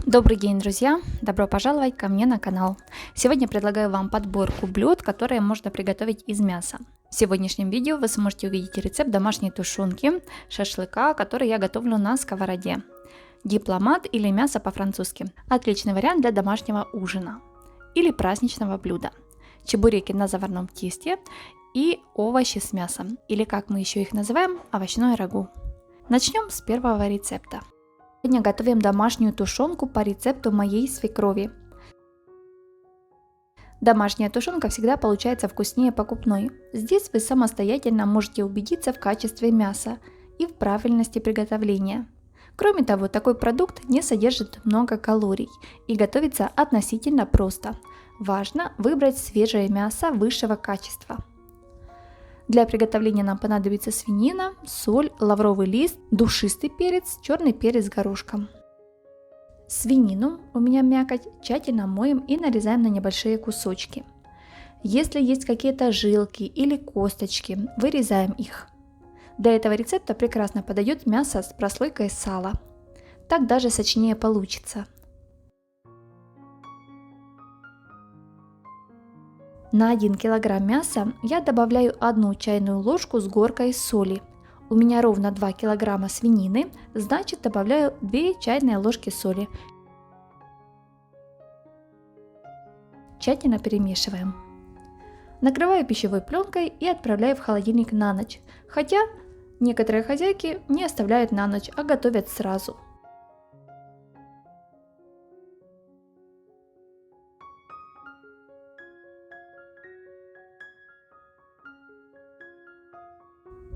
Добрый день, друзья! Добро пожаловать ко мне на канал. Сегодня предлагаю вам подборку блюд, которые можно приготовить из мяса. В сегодняшнем видео вы сможете увидеть рецепт домашней тушенки, шашлыка, который я готовлю на сковороде. Дипломат или мясо по-французски. Отличный вариант для домашнего ужина или праздничного блюда. Чебуреки на заварном тесте и овощи с мясом, или как мы еще их называем, овощное рагу. Начнем с первого рецепта. Сегодня готовим домашнюю тушенку по рецепту моей свекрови. Домашняя тушенка всегда получается вкуснее покупной. Здесь вы самостоятельно можете убедиться в качестве мяса и в правильности приготовления. Кроме того, такой продукт не содержит много калорий и готовится относительно просто. Важно выбрать свежее мясо высшего качества. Для приготовления нам понадобится свинина, соль, лавровый лист, душистый перец, черный перец горошком. Свинину, у меня мякоть, тщательно моем и нарезаем на небольшие кусочки. Если есть какие-то жилки или косточки, вырезаем их. Для этого рецепта прекрасно подойдет мясо с прослойкой сала. Так даже сочнее получится. На 1 кг мяса я добавляю 1 чайную ложку с горкой соли. У меня ровно 2 кг свинины, значит добавляю 2 чайные ложки соли. Тщательно перемешиваем. Накрываю пищевой пленкой и отправляю в холодильник на ночь, хотя некоторые хозяйки не оставляют на ночь, а готовят сразу.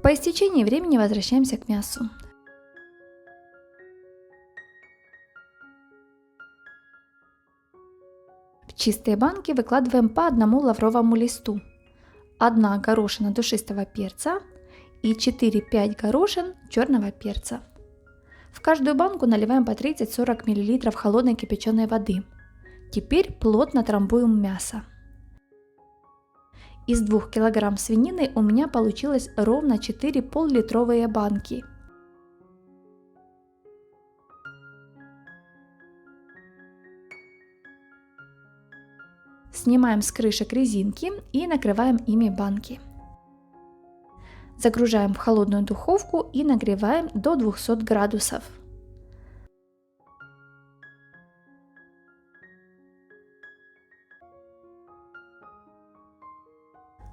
По истечении времени возвращаемся к мясу. В чистые банки выкладываем по 1 лавровому листу, 1 горошина душистого перца и 4-5 горошин черного перца. В каждую банку наливаем по 30-40 мл холодной кипяченой воды. Теперь плотно трамбуем мясо. Из 2 кг свинины у меня получилось ровно 4 пол-литровые банки. Снимаем с крышек резинки и накрываем ими банки. Загружаем в холодную духовку и нагреваем до 200 градусов.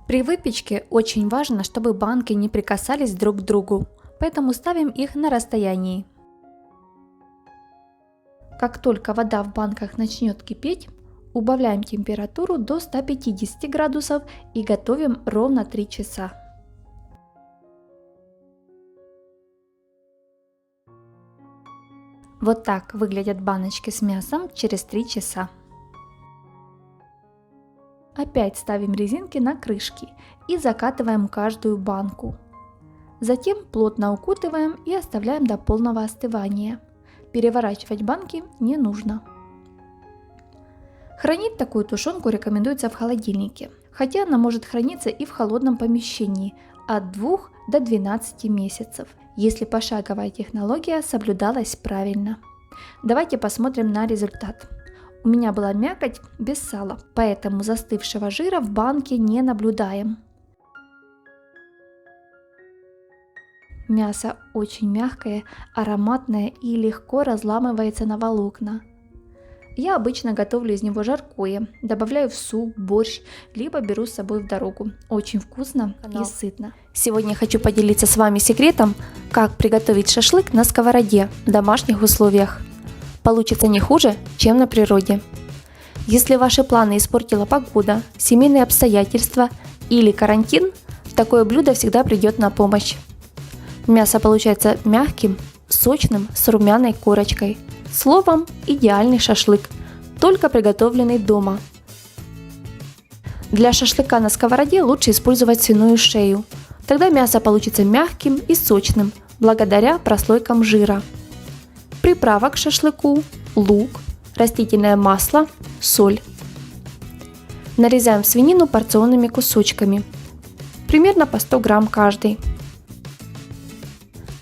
При выпечке очень важно, чтобы банки не прикасались друг к другу, поэтому ставим их на расстоянии. Как только вода в банках начнет кипеть, убавляем температуру до 150 градусов и готовим ровно 3 часа. Вот так выглядят баночки с мясом через 3 часа. Опять ставим резинки на крышки и закатываем каждую банку. Затем плотно укутываем и оставляем до полного остывания. Переворачивать банки не нужно. Хранить такую тушенку рекомендуется в холодильнике, хотя она может храниться и в холодном помещении от 2 до 12 месяцев, если пошаговая технология соблюдалась правильно. Давайте посмотрим на результат. У меня была мякоть без сала, поэтому застывшего жира в банке не наблюдаем. Мясо очень мягкое, ароматное и легко разламывается на волокна. Я обычно готовлю из него жаркое, добавляю в суп, борщ, либо беру с собой в дорогу. Очень вкусно и сытно. Сегодня я хочу поделиться с вами секретом, как приготовить шашлык на сковороде в домашних условиях. Получится не хуже, чем на природе. Если ваши планы испортила погода, семейные обстоятельства или карантин, такое блюдо всегда придет на помощь. Мясо получается мягким, сочным, с румяной корочкой. Словом, идеальный шашлык, только приготовленный дома. Для шашлыка на сковороде лучше использовать свиную шею. Тогда мясо получится мягким и сочным, благодаря прослойкам жира. Приправа к шашлыку, лук, растительное масло, соль. Нарезаем свинину порционными кусочками, примерно по 100 грамм каждый.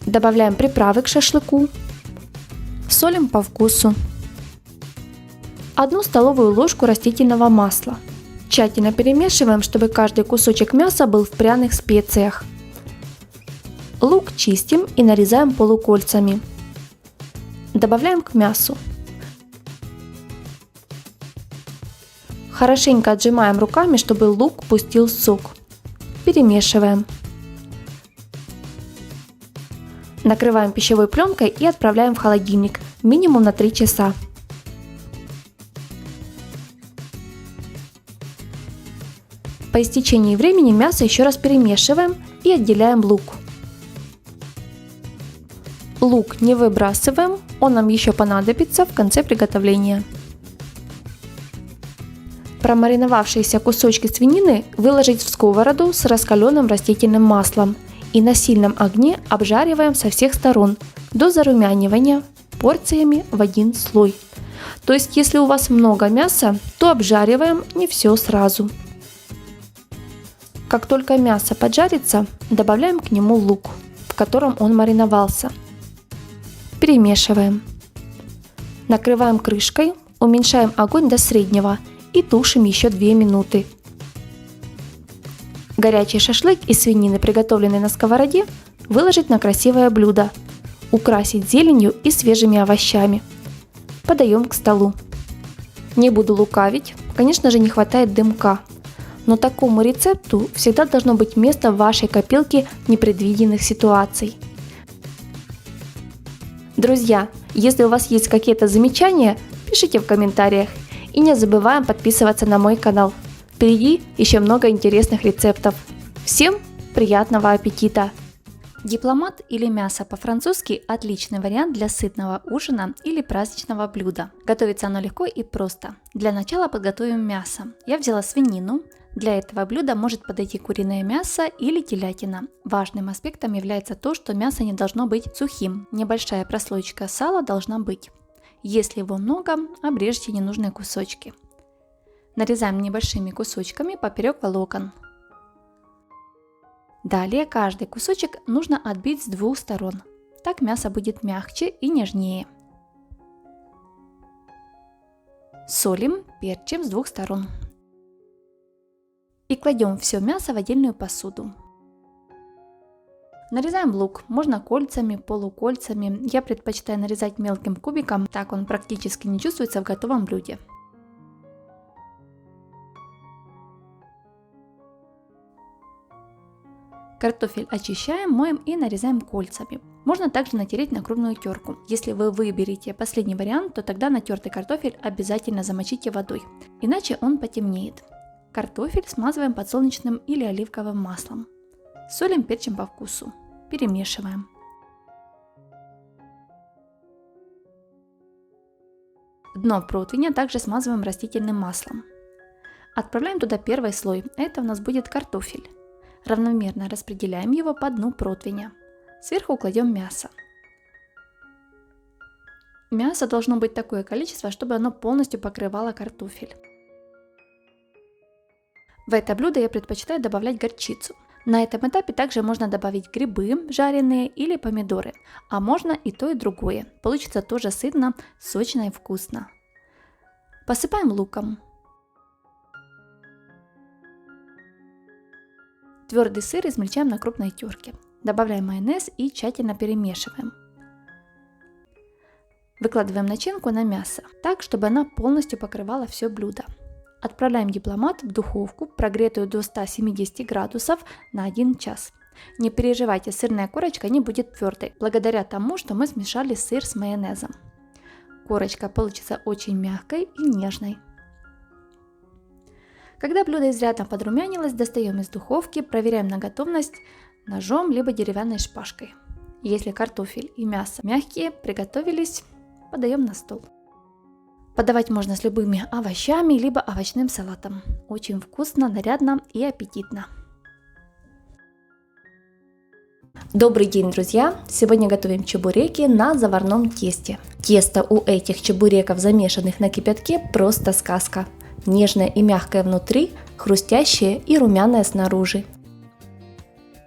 Добавляем приправы к шашлыку, солим по вкусу. 1 столовую ложку растительного масла. Тщательно перемешиваем, чтобы каждый кусочек мяса был в пряных специях. Лук чистим и нарезаем полукольцами. Добавляем к мясу. Хорошенько отжимаем руками, чтобы лук пустил сок. Перемешиваем. Накрываем пищевой пленкой и отправляем в холодильник минимум на 3 часа. По истечении времени мясо еще раз перемешиваем и отделяем лук. Лук не выбрасываем, он нам еще понадобится в конце приготовления. Промариновавшиеся кусочки свинины выложить в сковороду с раскаленным растительным маслом и на сильном огне обжариваем со всех сторон до зарумянивания порциями в 1 слой. То есть, если у вас много мяса, то обжариваем не все сразу. Как только мясо поджарится, добавляем к нему лук, в котором он мариновался. Перемешиваем. Накрываем крышкой, уменьшаем огонь до среднего и тушим еще 2 минуты. Горячий шашлык из свинины, приготовленный на сковороде, выложить на красивое блюдо, украсить зеленью и свежими овощами. Подаем к столу. Не буду лукавить, конечно же, не хватает дымка, но такому рецепту всегда должно быть место в вашей копилке непредвиденных ситуаций. Друзья, если у вас есть какие-то замечания, пишите в комментариях. И не забываем подписываться на мой канал. Впереди еще много интересных рецептов. Всем приятного аппетита! Дипломат или мясо по-французски – отличный вариант для сытного ужина или праздничного блюда. Готовится оно легко и просто. Для начала подготовим мясо. Я взяла свинину. Для этого блюда может подойти куриное мясо или телятина. Важным аспектом является то, что мясо не должно быть сухим. Небольшая прослоечка сала должна быть. Если его много, обрежьте ненужные кусочки. Нарезаем небольшими кусочками поперек волокон. Далее каждый кусочек нужно отбить с 2 сторон. Так мясо будет мягче и нежнее. Солим, перчим с 2 сторон. И кладем все мясо в отдельную посуду. Нарезаем лук, можно кольцами, полукольцами. Я предпочитаю нарезать мелким кубиком, так он практически не чувствуется в готовом блюде. Картофель очищаем, моем и нарезаем кольцами. Можно также натереть на крупную терку. Если вы выберете последний вариант, то тогда натертый картофель обязательно замочите водой, иначе он потемнеет. Картофель смазываем подсолнечным или оливковым маслом. Солим, перчим по вкусу. Перемешиваем. Дно противня также смазываем растительным маслом. Отправляем туда первый слой. Это у нас будет картофель. Равномерно распределяем его по дну противня. Сверху кладем мясо. Мяса должно быть такое количество, чтобы оно полностью покрывало картофель. В это блюдо я предпочитаю добавлять горчицу. На этом этапе также можно добавить грибы жареные или помидоры, а можно и то, и другое. Получится тоже сытно, сочно и вкусно. Посыпаем луком. Твердый сыр измельчаем на крупной терке. Добавляем майонез и тщательно перемешиваем. Выкладываем начинку на мясо, так, чтобы она полностью покрывала все блюдо. Отправляем дипломат в духовку, прогретую до 170 градусов на 1 час. Не переживайте, сырная корочка не будет твердой, благодаря тому, что мы смешали сыр с майонезом. Корочка получится очень мягкой и нежной. Когда блюдо изрядно подрумянилось, достаем из духовки, проверяем на готовность ножом либо деревянной шпажкой. Если картофель и мясо мягкие, приготовились, подаем на стол. Подавать можно с любыми овощами, либо овощным салатом. Очень вкусно, нарядно и аппетитно. Добрый день, друзья! Сегодня готовим чебуреки на заварном тесте. Тесто у этих чебуреков, замешанных на кипятке, просто сказка. Нежное и мягкое внутри, хрустящее и румяное снаружи.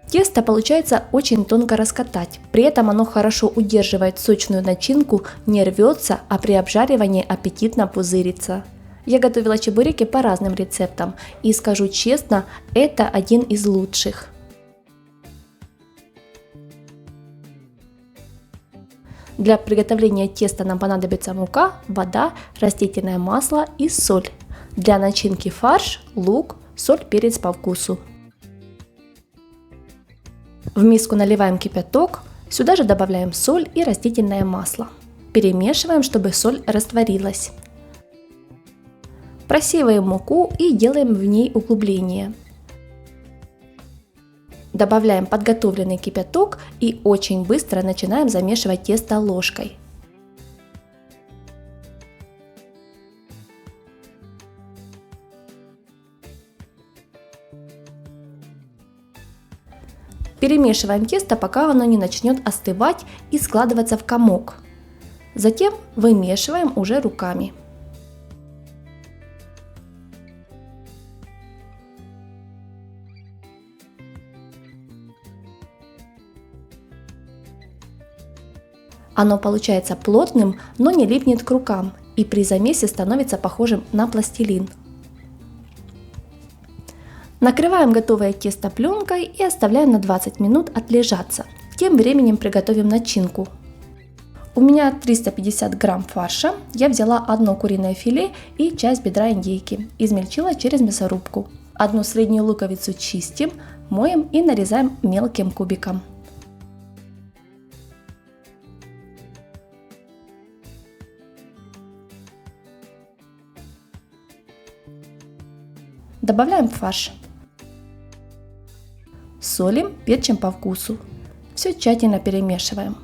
Тесто получается очень тонко раскатать, при этом оно хорошо удерживает сочную начинку, не рвется, а при обжаривании аппетитно пузырится. Я готовила чебуреки по разным рецептам и скажу честно, это один из лучших. Для приготовления теста нам понадобится мука, вода, растительное масло и соль. Для начинки фарш, лук, соль, перец по вкусу. В миску наливаем кипяток, сюда же добавляем соль и растительное масло. Перемешиваем, чтобы соль растворилась. Просеиваем муку и делаем в ней углубление. Добавляем подготовленный кипяток и очень быстро начинаем замешивать тесто ложкой. Перемешиваем тесто, пока оно не начнет остывать и складываться в комок. Затем вымешиваем уже руками. Оно получается плотным, но не липнет к рукам и при замесе становится похожим на пластилин. Накрываем готовое тесто пленкой и оставляем на 20 минут отлежаться. Тем временем приготовим начинку. У меня 350 грамм фарша. Я взяла одно куриное филе и часть бедра индейки. Измельчила через мясорубку. Одну среднюю луковицу чистим, моем и нарезаем мелким кубиком. Добавляем фарш. Солим, перчим по вкусу. Все тщательно перемешиваем.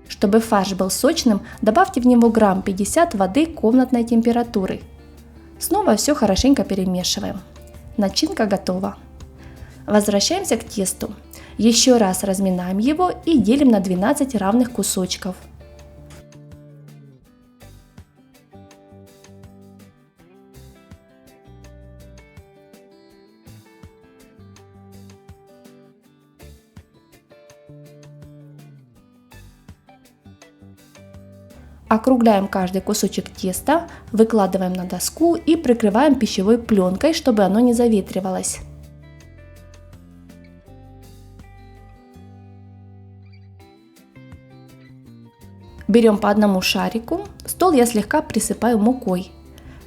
Чтобы фарш был сочным, добавьте в него грамм 50 воды комнатной температуры. Снова все хорошенько перемешиваем. Начинка готова. Возвращаемся к тесту. Еще раз разминаем его и делим на 12 равных кусочков. Округляем каждый кусочек теста, выкладываем на доску и прикрываем пищевой пленкой, чтобы оно не заветривалось. Берем по одному шарику, стол я слегка присыпаю мукой.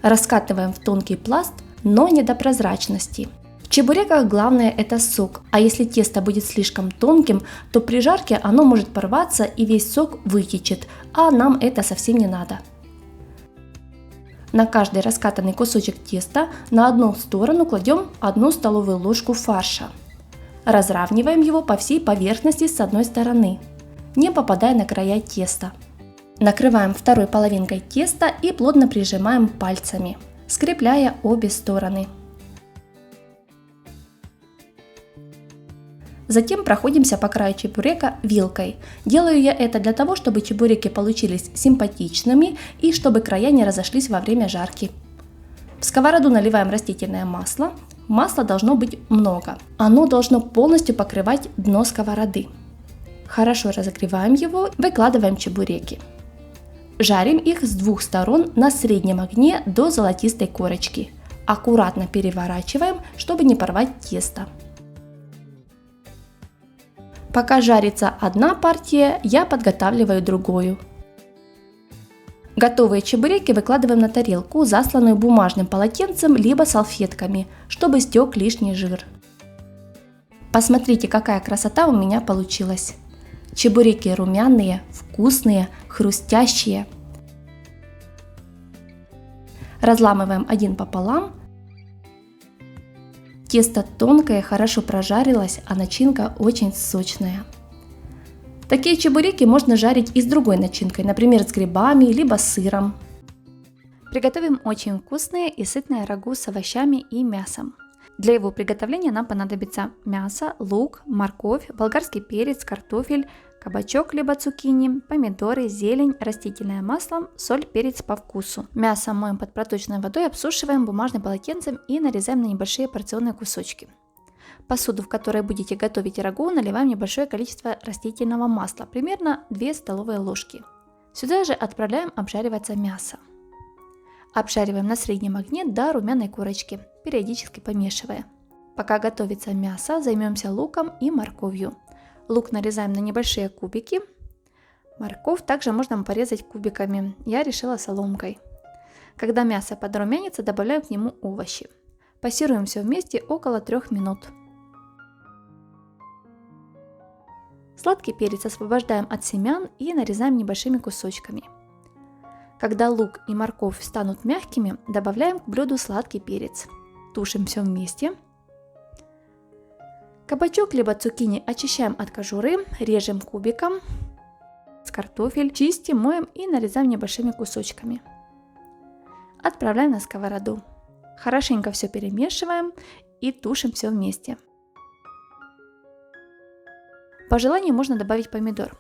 Раскатываем в тонкий пласт, но не до прозрачности. В чебуреках главное это сок, а если тесто будет слишком тонким, то при жарке оно может порваться и весь сок вытечет, а нам это совсем не надо. На каждый раскатанный кусочек теста на одну сторону кладем 1 столовую ложку фарша. Разравниваем его по всей поверхности с одной стороны, не попадая на края теста. Накрываем второй половинкой теста и плотно прижимаем пальцами, скрепляя обе стороны. Затем проходимся по краю чебурека вилкой. Делаю я это для того, чтобы чебуреки получились симпатичными и чтобы края не разошлись во время жарки. В сковороду наливаем растительное масло. Масла должно быть много. Оно должно полностью покрывать дно сковороды. Хорошо разогреваем его, выкладываем чебуреки. Жарим их с двух сторон на среднем огне до золотистой корочки. Аккуратно переворачиваем, чтобы не порвать тесто. Пока жарится одна партия, я подготавливаю другую. Готовые чебуреки выкладываем на тарелку, засланную бумажным полотенцем либо салфетками, чтобы стек лишний жир. Посмотрите, какая красота у меня получилась. Чебуреки румяные, вкусные, хрустящие. Разламываем один пополам. Тесто тонкое, хорошо прожарилось, а начинка очень сочная. Такие чебуреки можно жарить и с другой начинкой, например, с грибами, либо с сыром. Приготовим очень вкусное и сытное рагу с овощами и мясом. Для его приготовления нам понадобится мясо, лук, морковь, болгарский перец, картофель, кабачок либо цукини, помидоры, зелень, растительное масло, соль, перец по вкусу. Мясо моем под проточной водой, обсушиваем бумажным полотенцем и нарезаем на небольшие порционные кусочки. Посуду, в которой будете готовить рагу, наливаем небольшое количество растительного масла, примерно 2 столовые ложки. Сюда же отправляем обжариваться мясо. Обжариваем на среднем огне до румяной корочки, периодически помешивая. Пока готовится мясо, займемся луком и морковью. Лук нарезаем на небольшие кубики. Морковь также можно порезать кубиками, я решила соломкой. Когда мясо подрумянится, добавляю к нему овощи. Пассируем все вместе около 3 минут. Сладкий перец освобождаем от семян и нарезаем небольшими кусочками. Когда лук и морковь станут мягкими, добавляем к блюду сладкий перец. Тушим все вместе. Кабачок либо цукини очищаем от кожуры, режем кубиком. Картофель чистим, моем и нарезаем небольшими кусочками. Отправляем на сковороду. Хорошенько все перемешиваем и тушим все вместе. По желанию можно добавить помидор.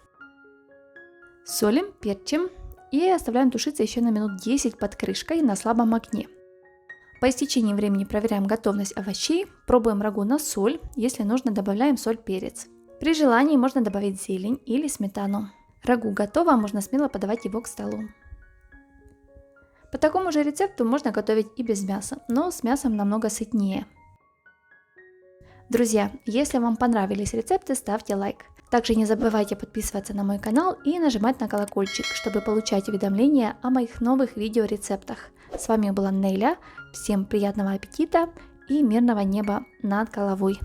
Солим, перчим и оставляем тушиться еще на минут 10 под крышкой на слабом огне. По истечении времени проверяем готовность овощей, пробуем рагу на соль, если нужно добавляем соль, перец. При желании можно добавить зелень или сметану. Рагу готово, можно смело подавать его к столу. По такому же рецепту можно готовить и без мяса, но с мясом намного сытнее. Друзья, если вам понравились рецепты, ставьте лайк. Также не забывайте подписываться на мой канал и нажимать на колокольчик, чтобы получать уведомления о моих новых видеорецептах. С вами была Неля, всем приятного аппетита и мирного неба над головой.